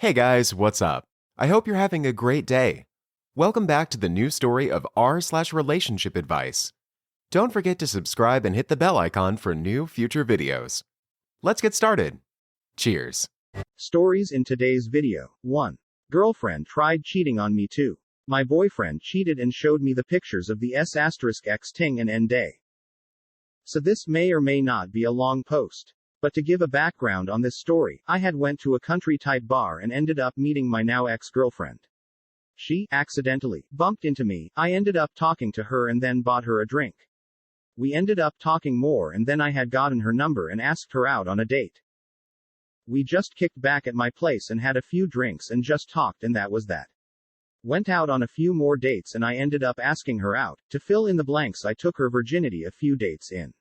Hey guys, what's up? I hope you're having a great day. Welcome back to the new story of r/relationship advice. Don't forget to subscribe and hit the bell icon for new future videos. Let's get started. Cheers. Stories in today's video. 1. Girlfriend tried cheating on me too. My boyfriend cheated and showed me the pictures of the S**x ting and n day. So this may or may not be a long post. But to give a background on this story, I had went to a country-type bar and ended up meeting my now ex-girlfriend. She, accidentally, bumped into me. I ended up talking to her and then bought her a drink. We ended up talking more and then I had gotten her number and asked her out on a date. We just kicked back at my place and had a few drinks and just talked and that was that. Went out on a few more dates and I ended up asking her out. To fill in the blanks, I took her virginity a few dates in.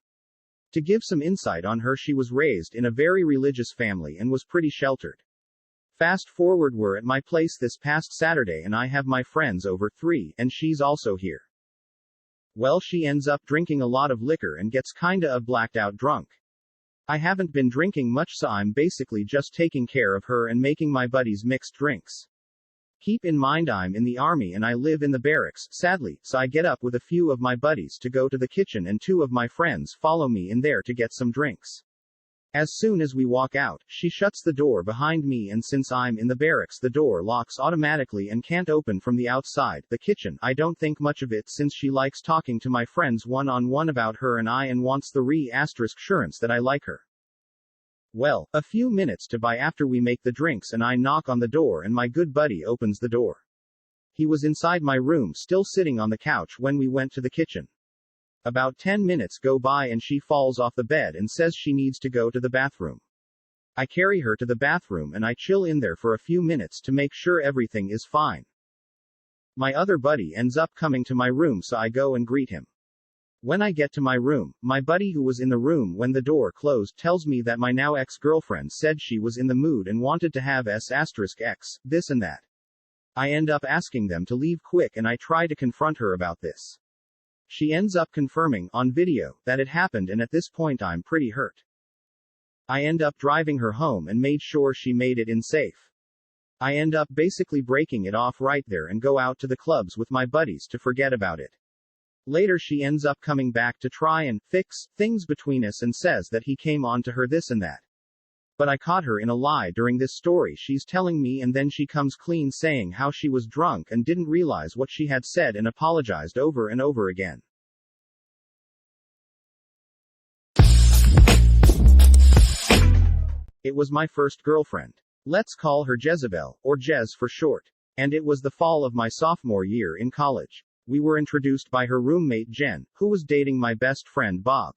To give some insight on her, she was raised in a very religious family and was pretty sheltered. Fast forward, we're at my place this past Saturday and I have my friends over 3, and she's also here. Well, she ends up drinking a lot of liquor and gets kinda a blacked out drunk. I haven't been drinking much, so I'm basically just taking care of her and making my buddies mixed drinks. Keep in mind I'm in the army and I live in the barracks, sadly, so I get up with a few of my buddies to go to the kitchen and 2 of my friends follow me in there to get some drinks. As soon as we walk out, she shuts the door behind me and since I'm in the barracks the door locks automatically and can't open from the outside. The kitchen, I don't think much of it since she likes talking to my friends one-on-one about her and I and wants the reassurance that I like her. Well, a few minutes to by after we make the drinks and I knock on the door and my good buddy opens the door. He was inside my room still sitting on the couch when we went to the kitchen. About 10 minutes go by and she falls off the bed and says she needs to go to the bathroom. I carry her to the bathroom and I chill in there for a few minutes to make sure everything is fine. My other buddy ends up coming to my room so I go and greet him. When I get to my room, my buddy who was in the room when the door closed tells me that my now ex-girlfriend said she was in the mood and wanted to have S**x, this and that. I end up asking them to leave quick and I try to confront her about this. She ends up confirming, on video, that it happened and at this point I'm pretty hurt. I end up driving her home and made sure she made it in safe. I end up basically breaking it off right there and go out to the clubs with my buddies to forget about it. Later she ends up coming back to try and fix things between us and says that he came on to her this and that. But I caught her in a lie during this story she's telling me and then she comes clean saying how she was drunk and didn't realize what she had said and apologized over and over again. It was my first girlfriend. Let's call her Jezebel, or Jez for short. And it was the fall of my sophomore year in college. We were introduced by her roommate Jen, who was dating my best friend Bob.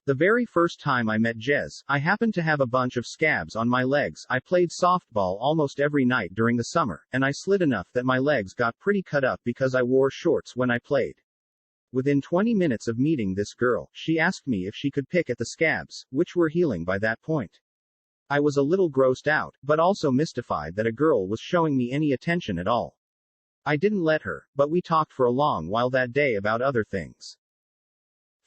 The very first time I met Jez, I happened to have a bunch of scabs on my legs. I played softball almost every night during the summer, and I slid enough that my legs got pretty cut up because I wore shorts when I played. Within 20 minutes of meeting this girl, she asked me if she could pick at the scabs, which were healing by that point. I was a little grossed out, but also mystified that a girl was showing me any attention at all. I didn't let her, but we talked for a long while that day about other things.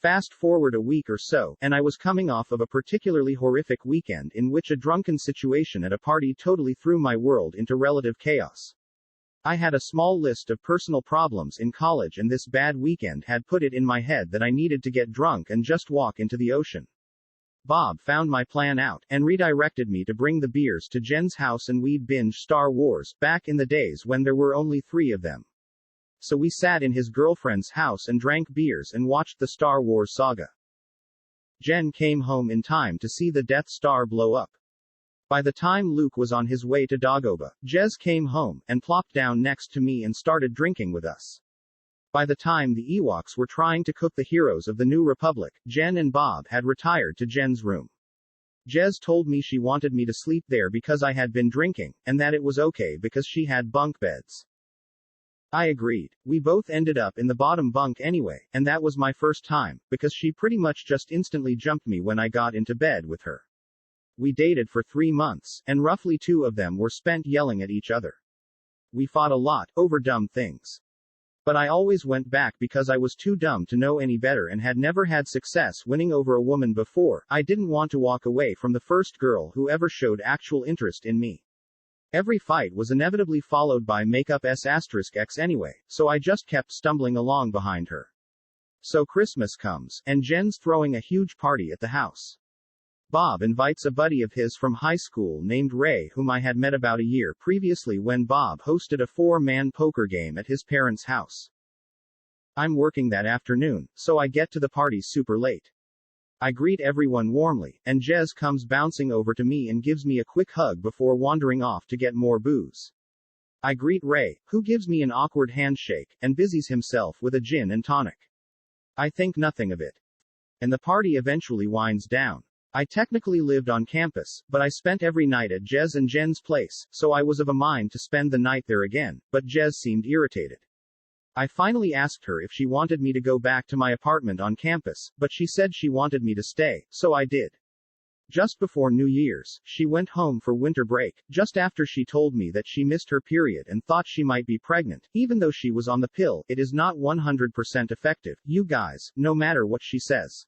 Fast forward a week or so, and I was coming off of a particularly horrific weekend in which a drunken situation at a party totally threw my world into relative chaos. I had a small list of personal problems in college and this bad weekend had put it in my head that I needed to get drunk and just walk into the ocean. Bob found my plan out, and redirected me to bring the beers to Jen's house and we'd binge Star Wars, back in the days when there were only 3 of them. So we sat in his girlfriend's house and drank beers and watched the Star Wars saga. Jen came home in time to see the Death Star blow up. By the time Luke was on his way to Dagobah, Jez came home, and plopped down next to me and started drinking with us. By the time the Ewoks were trying to cook the heroes of the New Republic, Jen and Bob had retired to Jen's room. Jez told me she wanted me to sleep there because I had been drinking, and that it was okay because she had bunk beds. I agreed. We both ended up in the bottom bunk anyway, and that was my first time, because she pretty much just instantly jumped me when I got into bed with her. We dated for 3 months, and roughly 2 of them were spent yelling at each other. We fought a lot, over dumb things. But I always went back because I was too dumb to know any better and had never had success winning over a woman before. I didn't want to walk away from the first girl who ever showed actual interest in me. Every fight was inevitably followed by makeup S**X anyway, so I just kept stumbling along behind her. So Christmas comes, and Jen's throwing a huge party at the house. Bob invites a buddy of his from high school named Ray, whom I had met about a year previously when Bob hosted a 4-man poker game at his parents' house. I'm working that afternoon, so I get to the party super late. I greet everyone warmly, and Jez comes bouncing over to me and gives me a quick hug before wandering off to get more booze. I greet Ray, who gives me an awkward handshake, and busies himself with a gin and tonic. I think nothing of it. And the party eventually winds down. I technically lived on campus, but I spent every night at Jez and Jen's place, so I was of a mind to spend the night there again, but Jez seemed irritated. I finally asked her if she wanted me to go back to my apartment on campus, but she said she wanted me to stay, so I did. Just before New Year's, she went home for winter break, just after she told me that she missed her period and thought she might be pregnant. Even though she was on the pill, it is not 100% effective, you guys, no matter what she says.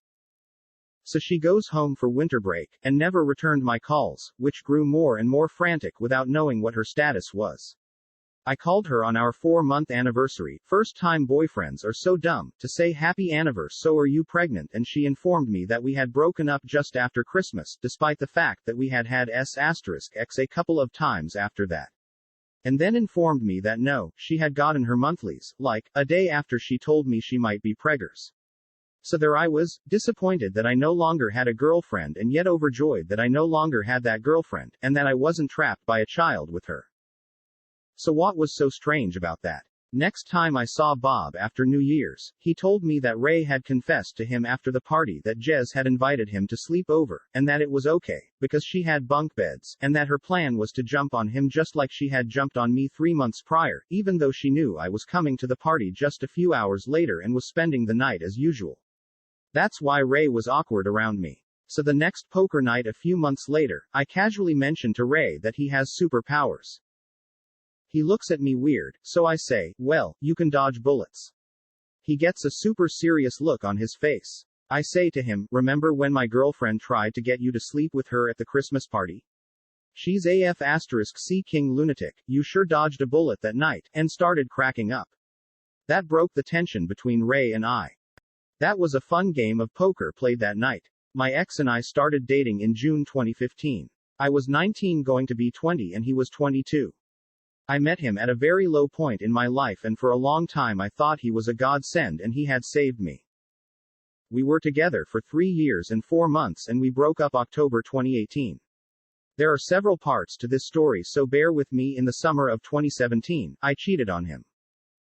So she goes home for winter break, and never returned my calls, which grew more and more frantic without knowing what her status was. I called her on our 4-month anniversary, first-time boyfriends are so dumb, to say happy anniversary, so are you pregnant, and she informed me that we had broken up just after Christmas, despite the fact that we had had S**X a couple of times after that. And then informed me that no, she had gotten her monthlies, like, a day after she told me she might be preggers. So there I was, disappointed that I no longer had a girlfriend and yet overjoyed that I no longer had that girlfriend, and that I wasn't trapped by a child with her. So what was so strange about that? Next time I saw Bob after New Year's, he told me that Ray had confessed to him after the party that Jez had invited him to sleep over, and that it was okay, because she had bunk beds, and that her plan was to jump on him just like she had jumped on me 3 months prior, even though she knew I was coming to the party just a few hours later and was spending the night as usual. That's why Ray was awkward around me. So the next poker night a few months later, I casually mentioned to Ray that he has superpowers. He looks at me weird, so I say, well, you can dodge bullets. He gets a super serious look on his face. I say to him, remember when my girlfriend tried to get you to sleep with her at the Christmas party? She's AF*C king lunatic, you sure dodged a bullet that night, and started cracking up. That broke the tension between Ray and I. That was a fun game of poker played that night. My ex and I started dating in June 2015. I was 19 going to be 20 and he was 22. I met him at a very low point in my life and for a long time I thought he was a godsend and he had saved me. We were together for 3 years and 4 months and we broke up October 2018. There are several parts to this story, so bear with me. In the summer of 2017, I cheated on him.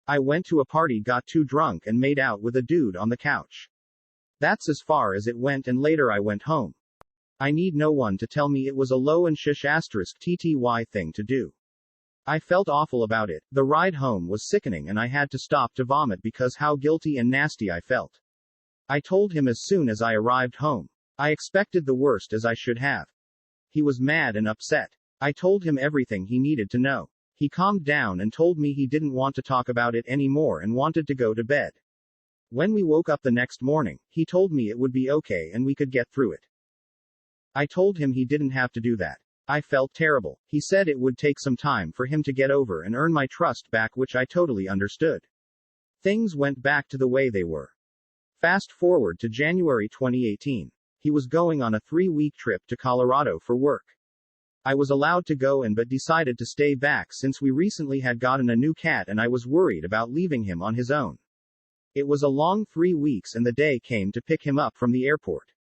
I went to a party, got too drunk and made out with a dude on the couch. That's as far as it went, and later I went home. I need no one to tell me it was a low and shish *TTY thing to do. I felt awful about it. The ride home was sickening and I had to stop to vomit because how guilty and nasty I felt. I told him as soon as I arrived home. I expected the worst, as I should have. He was mad and upset. I told him everything he needed to know. He calmed down and told me he didn't want to talk about it anymore and wanted to go to bed. When we woke up the next morning, he told me it would be okay and we could get through it. I told him he didn't have to do that. I felt terrible. He said it would take some time for him to get over and earn my trust back, which I totally understood. Things went back to the way they were. Fast forward to January 2018. He was going on a 3-week trip to Colorado for work. I was allowed to go but decided to stay back since we recently had gotten a new cat and I was worried about leaving him on his own. It was a long 3 weeks and the day came to pick him up from the airport.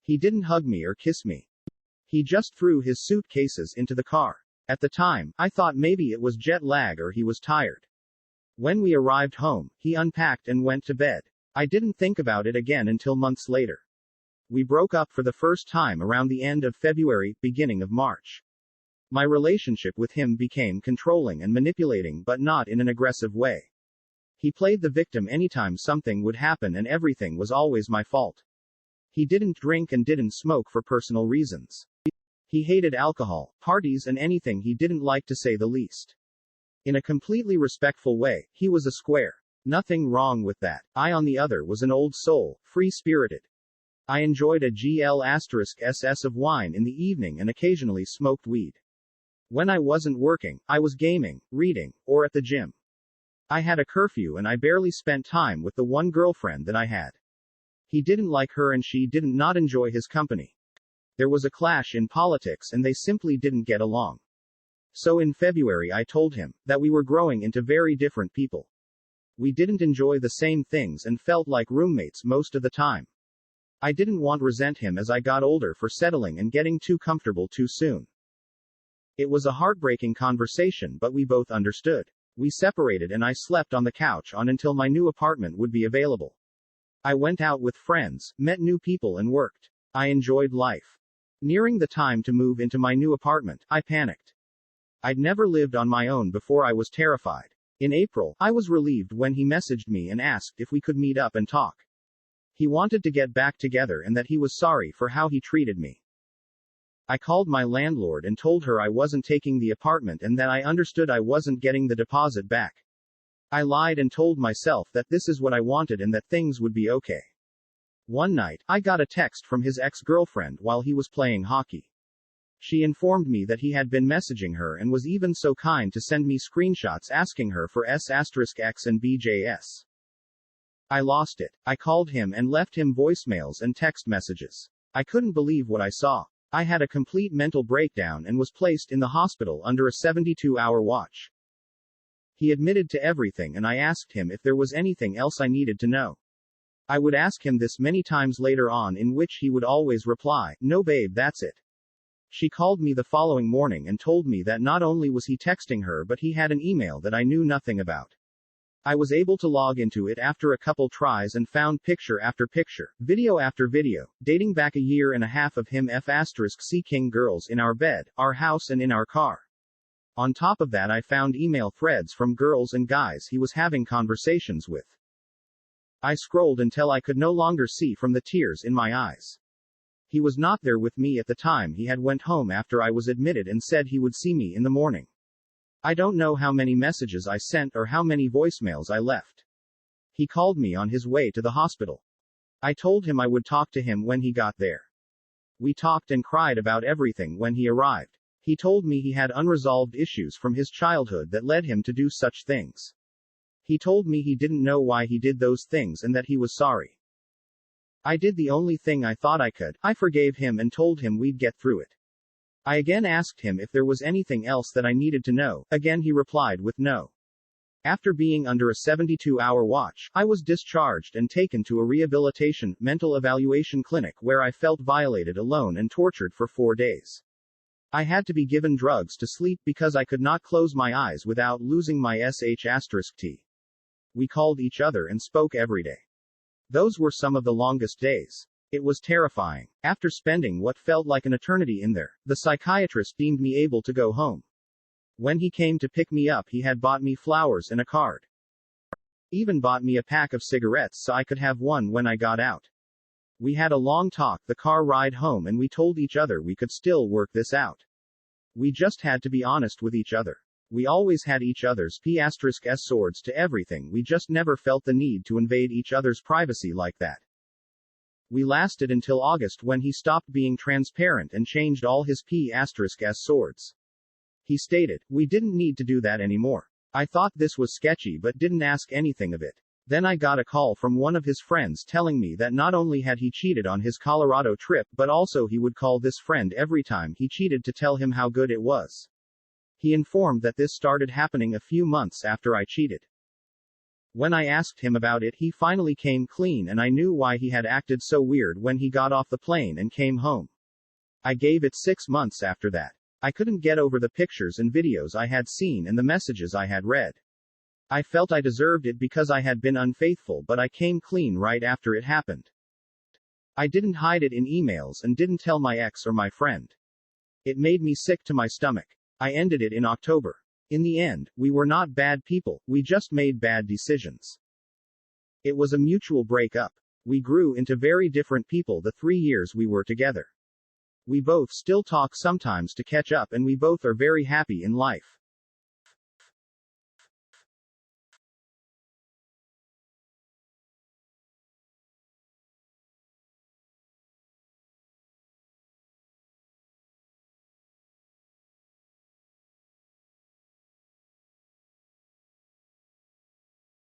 He didn't hug me or kiss me. He just threw his suitcases into the car. At the time, I thought maybe it was jet lag or he was tired. When we arrived home, he unpacked and went to bed. I didn't think about it again until months later. We broke up for the first time around the end of February, beginning of March. My relationship with him became controlling and manipulating, but not in an aggressive way. He played the victim anytime something would happen and everything was always my fault. He didn't drink and didn't smoke for personal reasons. He hated alcohol, parties and anything he didn't like, to say the least. In a completely respectful way, he was a square. Nothing wrong with that. I, on the other, was an old soul, free-spirited. I enjoyed a GL*SS of wine in the evening and occasionally smoked weed. When I wasn't working, I was gaming, reading, or at the gym. I had a curfew and I barely spent time with the one girlfriend that I had. He didn't like her and she didn't not enjoy his company. There was a clash in politics and they simply didn't get along. So in February I told him that we were growing into very different people. We didn't enjoy the same things and felt like roommates most of the time. I didn't want to resent him as I got older for settling and getting too comfortable too soon. It was a heartbreaking conversation, but we both understood. We separated and I slept on the couch until my new apartment would be available. I went out with friends, met new people and worked. I enjoyed life. Nearing the time to move into my new apartment, I panicked. I'd never lived on my own before. I was terrified. In April, I was relieved when he messaged me and asked if we could meet up and talk. He wanted to get back together and that he was sorry for how he treated me. I called my landlord and told her I wasn't taking the apartment and that I understood I wasn't getting the deposit back. I lied and told myself that this is what I wanted and that things would be okay. One night, I got a text from his ex-girlfriend while he was playing hockey. She informed me that he had been messaging her and was even so kind to send me screenshots asking her for S*X and BJS. I lost it. I called him and left him voicemails and text messages. I couldn't believe what I saw. I had a complete mental breakdown and was placed in the hospital under a 72-hour watch. He admitted to everything and I asked him if there was anything else I needed to know. I would ask him this many times later on, in which he would always reply, "No babe, that's it." She called me the following morning and told me that not only was he texting her but he had an email that I knew nothing about. I was able to log into it after a couple tries and found picture after picture, video after video, dating back a year and a half of him f***ing girls in our bed, our house and in our car. On top of that I found email threads from girls and guys he was having conversations with. I scrolled until I could no longer see from the tears in my eyes. He was not there with me at the time. He had went home after I was admitted and said he would see me in the morning. I don't know how many messages I sent or how many voicemails I left. He called me on his way to the hospital. I told him I would talk to him when he got there. We talked and cried about everything when he arrived. He told me he had unresolved issues from his childhood that led him to do such things. He told me he didn't know why he did those things and that he was sorry. I did the only thing I thought I could. I forgave him and told him we'd get through it. I again asked him if there was anything else that I needed to know. Again he replied with no. After being under a 72-hour watch, I was discharged and taken to a rehabilitation, mental evaluation clinic where I felt violated, alone and tortured for 4 days. I had to be given drugs to sleep because I could not close my eyes without losing my sh*t. We called each other and spoke every day. Those were some of the longest days. It was terrifying. After spending what felt like an eternity in there, the psychiatrist deemed me able to go home. When he came to pick me up, he had bought me flowers and a card. Even bought me a pack of cigarettes so I could have one when I got out. We had a long talk the car ride home and we told each other we could still work this out. We just had to be honest with each other. We always had each other's p*s swords to everything. We just never felt the need to invade each other's privacy like that. We lasted until August when he stopped being transparent and changed all his p*s swords. He stated, "We didn't need to do that anymore. I thought this was sketchy but didn't ask anything of it." Then I got a call from one of his friends telling me that not only had he cheated on his Colorado trip but also he would call this friend every time he cheated to tell him how good it was. He informed that this started happening a few months after I cheated. When I asked him about it, he finally came clean and I knew why he had acted so weird when he got off the plane and came home. I gave it 6 months after that. I couldn't get over the pictures and videos I had seen and the messages I had read. I felt I deserved it because I had been unfaithful, but I came clean right after it happened. I didn't hide it in emails and didn't tell my ex or my friend. It made me sick to my stomach. I ended it in October. In the end, we were not bad people, we just made bad decisions. It was a mutual breakup. We grew into very different people the 3 years we were together. We both still talk sometimes to catch up and we both are very happy in life.